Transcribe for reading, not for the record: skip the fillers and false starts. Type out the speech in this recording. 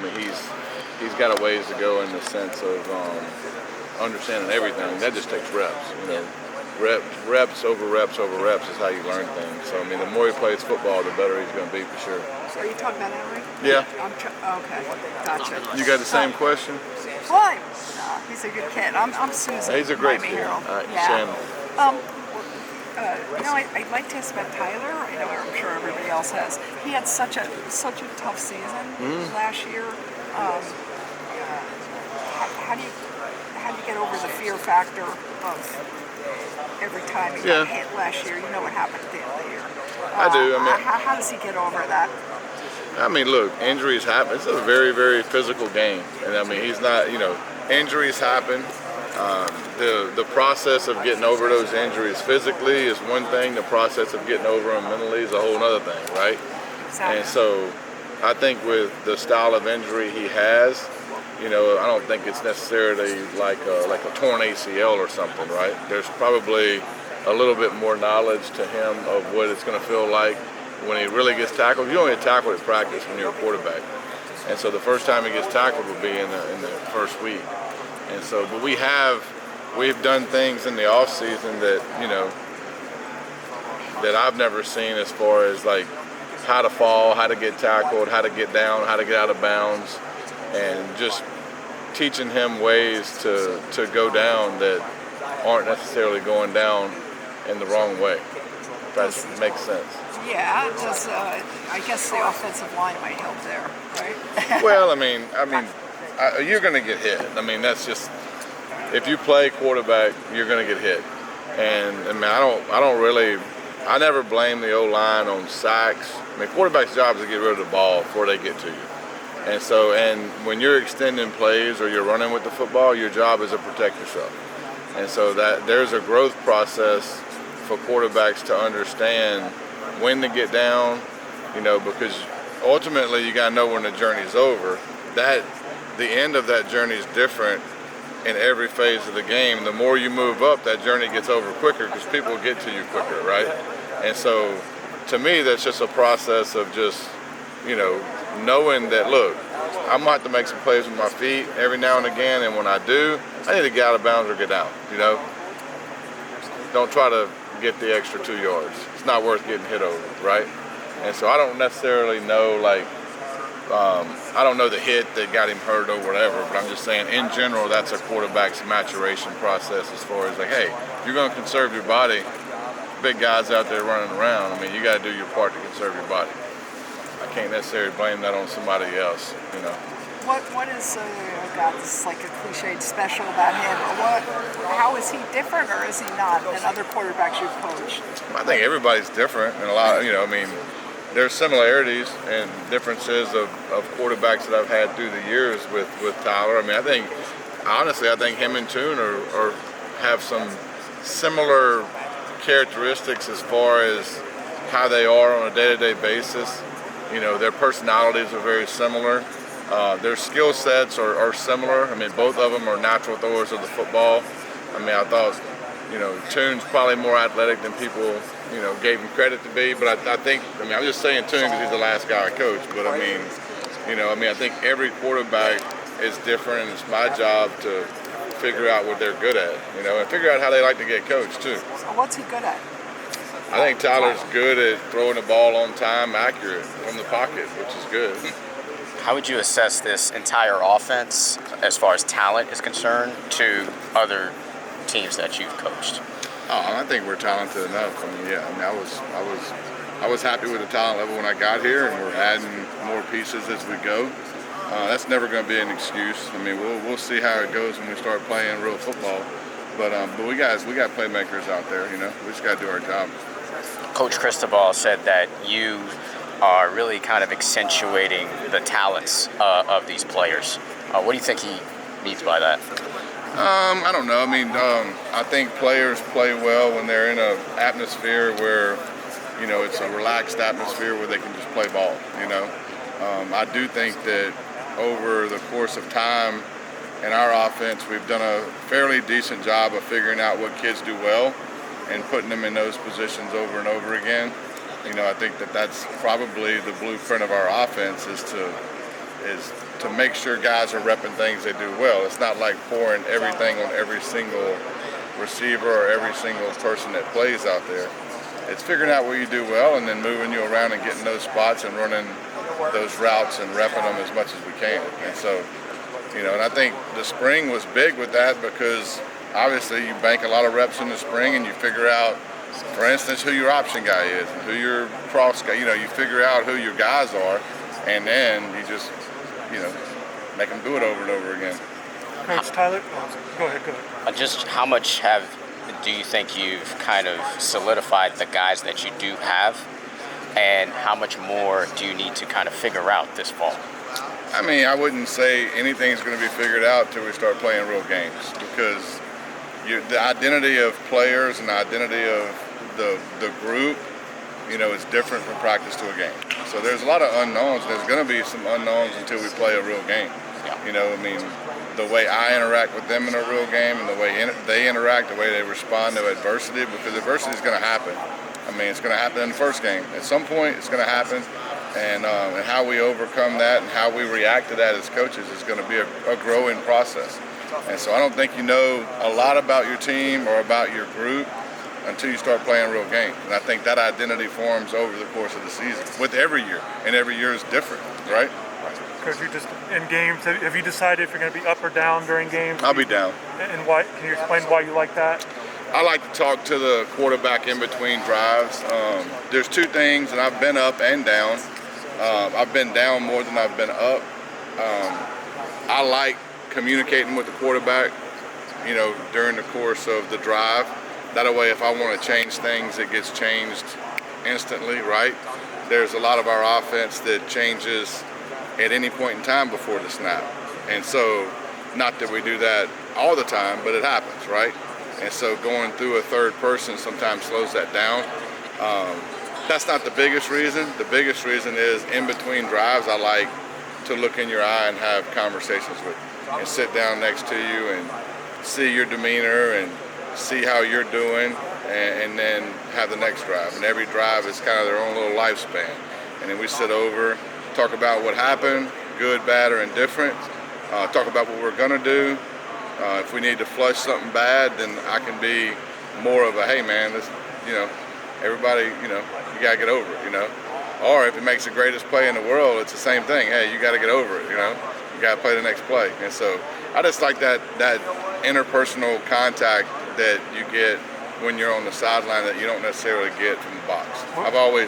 mean, he's got a ways to go in the sense of understanding everything. That just takes reps, you know. Reps over reps over reps is how you learn things. So, I mean, the more he plays football, the better he's going to be for sure. So are you talking about Henry? Yeah. Okay, gotcha. You got the same question? Why? He's a good kid. I'm Susan. He's a great kid. Yeah. Shannon. I'd like to ask about Tyler. I know I'm sure everybody else has. He had such a tough season last year. How do you get over the fear factor of every time he got hit last year? You know what happened at the end of the year. I do. I mean, how does he get over that? I mean, look, injuries happen. It's a very, very physical game, and I mean, he's not. You know, injuries happen. The process of getting over those injuries physically is one thing. The process of getting over them mentally is a whole other thing, right? Exactly. And so, I think with the style of injury he has, you know, I don't think it's necessarily like a torn ACL or something, right? There's probably a little bit more knowledge to him of what it's going to feel like when he really gets tackled. You don't get tackled at practice when you're a quarterback, and so the first time he gets tackled will be in the first week. And so, but we've done things in the off season that, you know, that I've never seen as far as like how to fall, how to get tackled, how to get down, how to get out of bounds, and just teaching him ways to go down that aren't necessarily going down in the wrong way. If that makes sense. Yeah, does I guess the offensive line might help there, right? Well, I mean, you're going to get hit. I mean, that's just, if you play quarterback, you're going to get hit. And I mean, I never blame the O-line on sacks. I mean, quarterback's job is to get rid of the ball before they get to you. And so, and when you're extending plays or you're running with the football, your job is to protect yourself. And so that there's a growth process for quarterbacks to understand when to get down, you know, because ultimately you got to know when the journey's over. That the end of that journey is different in every phase of the game. The more you move up, that journey gets over quicker because people get to you quicker, right? And so, to me, that's just a process of just, you know, knowing that, look, I'm going to have to make some plays with my feet every now and again, and when I do, I need to get out of bounds or get down, you know? Don't try to get the extra 2 yards. It's not worth getting hit over, right? And so I don't necessarily know, like, I don't know the hit that got him hurt or whatever, but I'm just saying, in general, that's a quarterback's maturation process as far as, like, hey, if you're going to conserve your body, big guys out there running around, I mean, you got to do your part to conserve your body. I can't necessarily blame that on somebody else, you know. What is God, this is like a cliched special about him? How is he different, or is he not than other quarterbacks you've coached? I think everybody's different, and a lot, you know, I mean, there's similarities and differences of quarterbacks that I've had through the years with Tyler. I mean, I think him and Toon have some similar characteristics as far as how they are on a day-to-day basis. You know, their personalities are very similar. Their skill sets are similar. I mean, both of them are natural throwers of the football. I mean, I thought, you know, Toon's probably more athletic than people, you know, gave him credit to be. But I think, I'm just saying Toon because he's the last guy I coached. But I mean, you know, I think every quarterback is different, and it's my job to figure out what they're good at, you know, and figure out how they like to get coached too. So what's he good at? I think Tyler's good at throwing the ball on time, accurate from the pocket, which is good. How would you assess this entire offense as far as talent is concerned to other teams that you've coached? Oh, I think we're talented enough. I was happy with the talent level when I got here, and we're adding more pieces as we go. That's never going to be an excuse. I mean, we'll see how it goes when we start playing real football. But we got playmakers out there. You know, we just got to do our job. Coach Cristobal said that you are really kind of accentuating the talents of these players. What do you think he means by that? I don't know. I mean, I think players play well when they're in an atmosphere where, you know, it's a relaxed atmosphere where they can just play ball, you know. I do think that over the course of time in our offense, we've done a fairly decent job of figuring out what kids do well and putting them in those positions over and over again. You know, I think that that's probably the blueprint of our offense is is to make sure guys are repping things they do well. It's not like pouring everything on every single receiver or every single person that plays out there. It's figuring out what you do well and then moving you around and getting those spots and running those routes and repping them as much as we can. And so, and I think the spring was big with that because obviously you bank a lot of reps in the spring and you figure out, for instance, who your option guy is and who your cross guy, you figure out who your guys are, and then you just, make them do it over and over again. Coach Tyler, go ahead. Just how much do you think you've kind of solidified the guys that you do have, and how much more do you need to kind of figure out this fall? I mean, I wouldn't say anything's going to be figured out till we start playing real games, because the identity of players and the identity of the group, is different from practice to a game. So there's a lot of unknowns. There's going to be some unknowns until we play a real game. The way I interact with them in a real game and the way they interact, the way they respond to adversity, because adversity is going to happen. It's going to happen in the first game. At some point, it's going to happen. And how we overcome that and how we react to that as coaches is going to be a growing process. And so I don't think you know a lot about your team or about your group until you start playing real games. And I think that identity forms over the course of the season with every year. And every year is different, right? Coach, you just in games, have you decided if you're going to be up or down during games? I'll be down. And why? Can you explain why you like that? I like to talk to the quarterback in between drives. There's two things, and I've been up and down. I've been down more than I've been up. I like communicating with the quarterback, during the course of the drive. That way, if I want to change things, it gets changed instantly, right? There's a lot of our offense that changes at any point in time before the snap. And so, not that we do that all the time, but it happens, right? And so going through a third person sometimes slows that down. That's not the biggest reason. The biggest reason is in between drives, I like to look in your eye and have conversations with you and sit down next to you and see your demeanor and see how you're doing, and then have the next drive. And every drive is kind of their own little lifespan. And then we sit over, talk about what happened, good, bad, or indifferent, talk about what we're gonna do. If we need to flush something bad, then I can be more of a, hey man, this, everybody, you gotta get over it, Or if it makes the greatest play in the world, it's the same thing. Hey, you gotta get over it, You gotta play the next play. And so I just like that interpersonal contact that you get when you're on the sideline that you don't necessarily get from the box. I've always